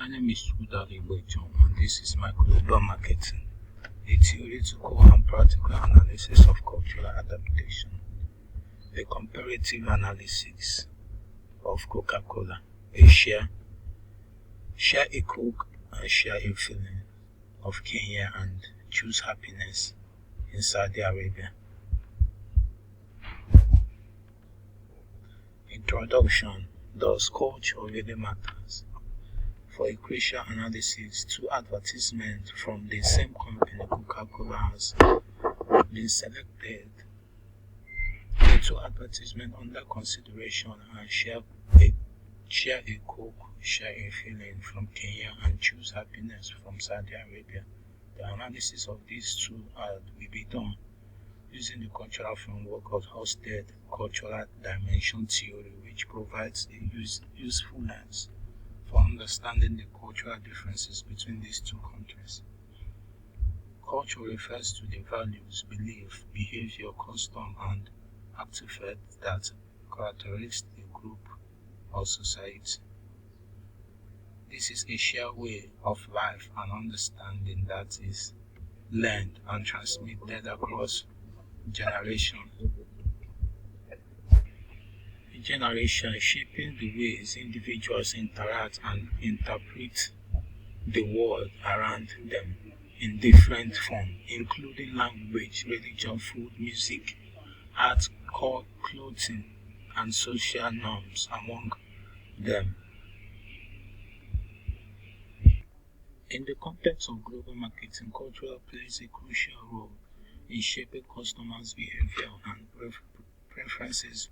My name is Udali Boyton, and this is my global marketing, a theoretical and practical analysis of cultural adaptation, a comparative analysis of Coca-Cola, a share a Coke and share a feeling of Kenya and choose happiness in Saudi Arabia. Introduction. Does culture really matters? For a crucial analysis, two advertisements from the same company, Coca-Cola, has been selected. The two advertisements under consideration are share a Coke, share a feeling from Kenya, and choose happiness from Saudi Arabia. The analysis of these two ads will be done using the cultural framework of Hofstede cultural dimension theory, which provides a useful lens for understanding the cultural differences between these two countries. Culture refers to the values, belief, behavior, custom, and artifacts that characterize a group or society. This is a shared way of life and understanding that is learned and transmitted across generations. Shaping the ways individuals interact and interpret the world around them in different forms, including language, religion, food, music, art, clothing, and social norms among them. In the context of global marketing, culture plays a crucial role in shaping customers' behavior and preferences.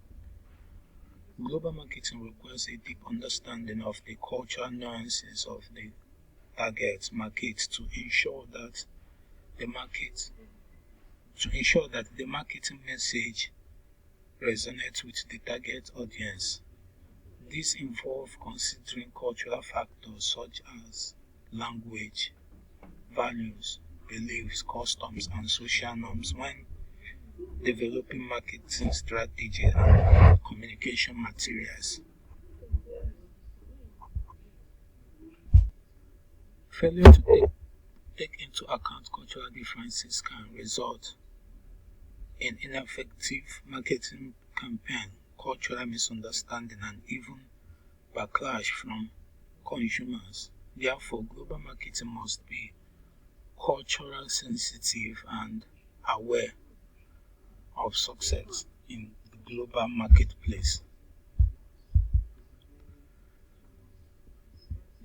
Global marketing requires a deep understanding of the cultural nuances of the target market to ensure that the marketing message resonates with the target audience. This involves considering cultural factors such as language, values, beliefs, customs, and social norms when developing marketing strategy and communication materials. Failure to take into account cultural differences can result in ineffective marketing campaign, cultural misunderstanding, and even backlash from consumers. Therefore, global marketing must be cultural sensitive and aware of success in the global marketplace.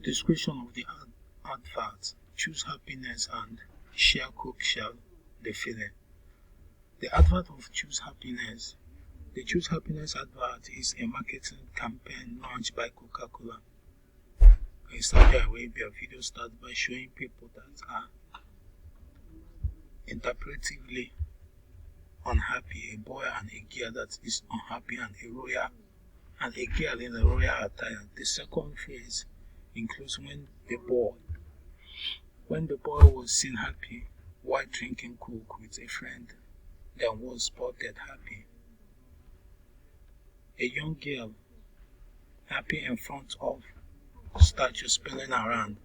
Description of the advert: choose happiness and share Coke, share the feeling. The advert of Choose Happiness. The Choose Happiness advert is a marketing campaign launched by Coca-Cola in Saudi Arabia. Video starts by showing people that are interpretively unhappy, a boy and a girl that is unhappy, and a girl in a royal attire. The second phase includes when the boy was seen happy while drinking Coke with a friend, then was spotted happy. A young girl happy in front of statue spinning around.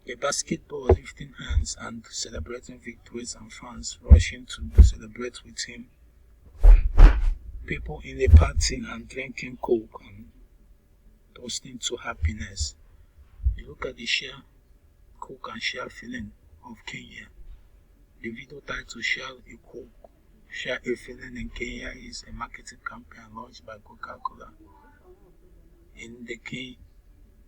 A basketball lifting hands and celebrating victories, and fans rushing to celebrate with him. People in a party and drinking Coke and toasting to happiness. You look at the share Coke and share feeling of Kenya. The video title Share a Coke, Share a Feeling in Kenya is a marketing campaign launched by Coca-Cola. In the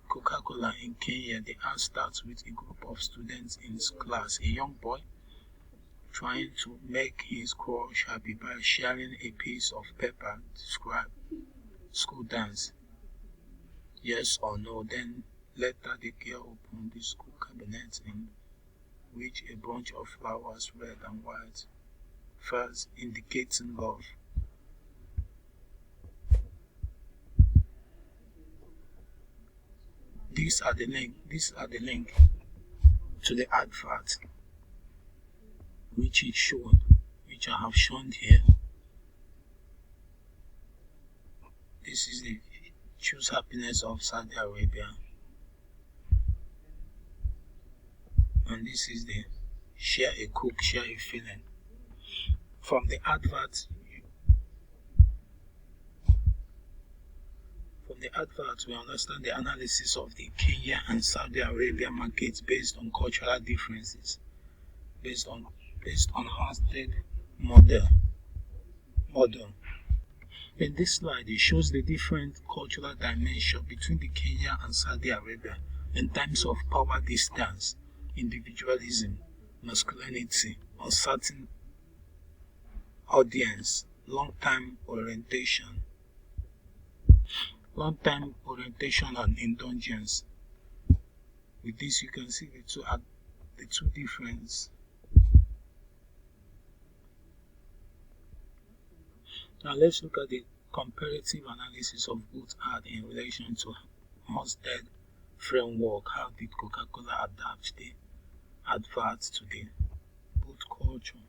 Coca-Cola in Kenya, the ad starts with a group of students in class. A young boy trying to make his crush happy by sharing a piece of paper. Describe school dance. Yes or no. Then later the girl opened the school cabinet in which a bunch of flowers, red and white, first indicating love. These are the link to the advert which I have shown here. This is the Choose happiness of Saudi Arabia. And this is the share a cook, share a feeling. From the advert, we understand the analysis of the Kenya and Saudi Arabia markets based on cultural differences, based on Hansted model. In this slide, it shows the different cultural dimension between the Kenya and Saudi Arabia in terms of power distance, individualism, masculinity, uncertain audience, long-term orientation and indulgence. With this, you can see the two differences. Now let's look at the comparative analysis of both ads in relation to Hansted framework. How did Coca-Cola adapt the adverts to the both culture?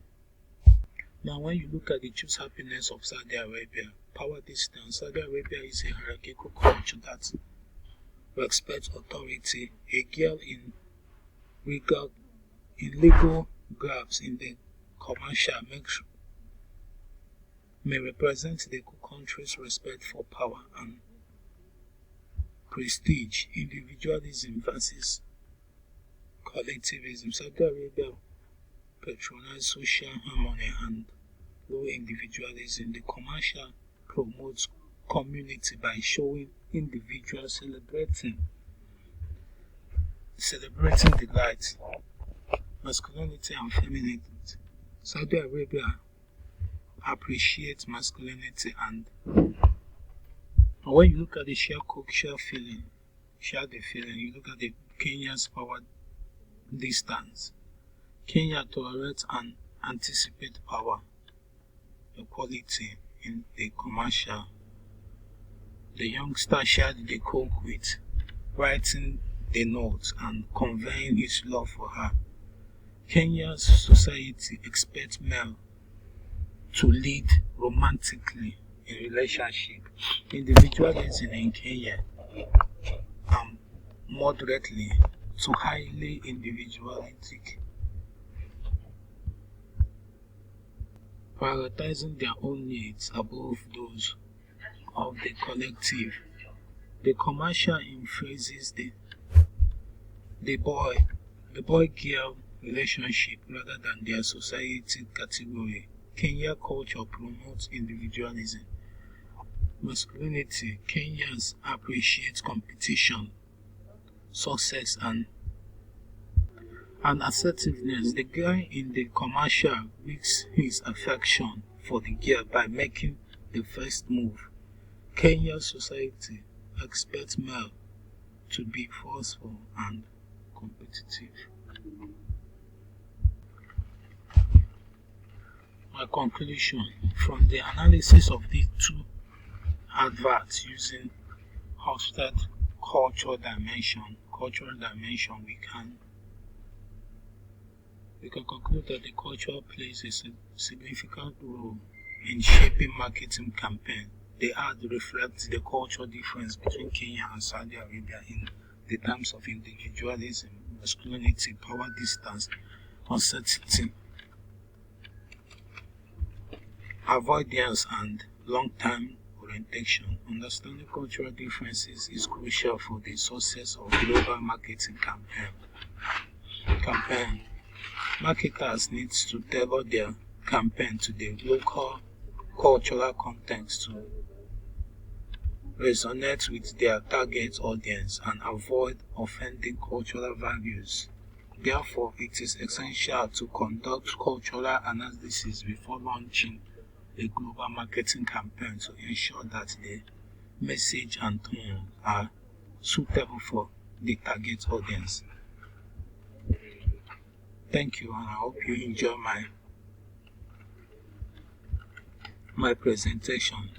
Now when you look at the choose happiness of Saudi Arabia, power distance, Saudi Arabia is a hierarchical culture that respects authority. A girl in legal grabs in the commercial may represent the country's respect for power and prestige, individualism versus collectivism. Saudi Arabia patronizes social harmony and low individualism. The commercial promotes community by showing individuals celebrating delight, masculinity and femininity. Saudi Arabia appreciates masculinity, and when you look at the share the feeling, you look at the Kenya's power distance. Kenya tolerates and anticipates power equality in the commercial. The youngster shared the coke with, writing the notes and conveying his love for her. Kenya's society expects male to lead romantically in relationship. Individualism in Kenya moderately to highly individualistic, prioritizing their own needs above those of the collective. The commercial emphasizes the boy-girl relationship rather than their society category. Kenya culture promotes individualism. Masculinity, Kenyans appreciate competition, success and assertiveness. The guy in the commercial makes his affection for the girl by making the first move. Kenya society expects male to be forceful and competitive. My conclusion from the analysis of these two adverts using Hofstede cultural dimension, we can conclude that the culture plays a significant role in shaping marketing campaign. The ad reflects the cultural difference between Kenya and Saudi Arabia in the terms of individualism, masculinity, power distance, uncertainty, avoidance, and long-term orientation. Understanding cultural differences is crucial for the success of global marketing campaign. Marketers need to tailor their campaign to the local cultural context to resonate with their target audience and avoid offending cultural values. Therefore, it is essential to conduct cultural analysis before launching a global marketing campaign to ensure that the message and tone are suitable for the target audience. Thank you, and I hope you enjoy my presentation.